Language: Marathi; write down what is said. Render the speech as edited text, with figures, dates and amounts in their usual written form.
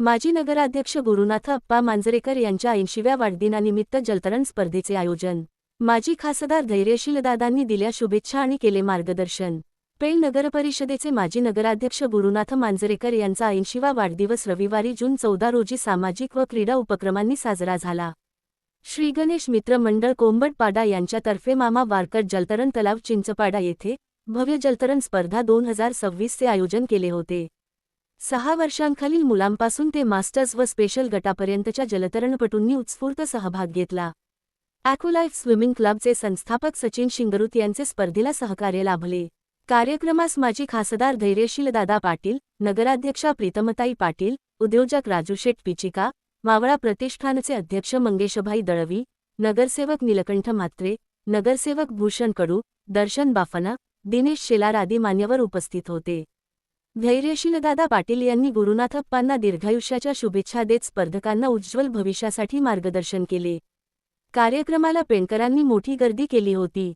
माजी नगराध्यक्ष गुरुनाथ अप्पा मांजरेकर यांच्या 80व्या वाढदिनानिमित्त जलतरण स्पर्धेचे आयोजन। माजी खासदार धैर्यशीलदादांनी दिल्या शुभेच्छा आणि केले मार्गदर्शन। पेण नगरपरिषदेचे माजी नगराध्यक्ष गुरुनाथ मांजरेकर यांचा 80वा वाढदिवस रविवारी जून 14 रोजी सामाजिक व क्रीडा उपक्रमांनी साजरा झाला। श्री गणेश मित्र मंडळ कोंबडपाडा यांच्यातर्फे मामा वारकर जलतरण तलाव चिंचपाडा येथे भव्य जलतरण स्पर्धा 2026 चे आयोजन केले होते। 6 वर्षांखालील मुलांपासून ते मास्टर्स व स्पेशल गटापर्यंतच्या जलतरणपटूंनी उत्स्फूर्त सहभाग घेतला। ॲक्वालाईफ स्विमिंग क्लबचे संस्थापक सचिन शिंगरुत यांचे स्पर्धेला सहकार्य लाभले। कार्यक्रमास माजी खासदार धैर्यशीलदादा पाटील, नगराध्यक्षा प्रीतमताई पाटील, उद्योजक राजूशेठ पिचिका, मावळा प्रतिष्ठानचे अध्यक्ष मंगेशभाई दळवी, नगरसेवक नीलकंठ म्हात्रे, नगरसेवक भूषण कडू, दर्शन बाफना, दिनेश शेलार आदी मान्यवर उपस्थित होते। धैर्यशीलदादा पाटील यांनी गुरुनाथ अप्पांना दीर्घायुष्याच्या शुभेच्छा देत स्पर्धकांना उज्ज्वल भविष्यासाठी मार्गदर्शन केले। कार्यक्रमाला पेणकरांनी मोठी गर्दी केली होती।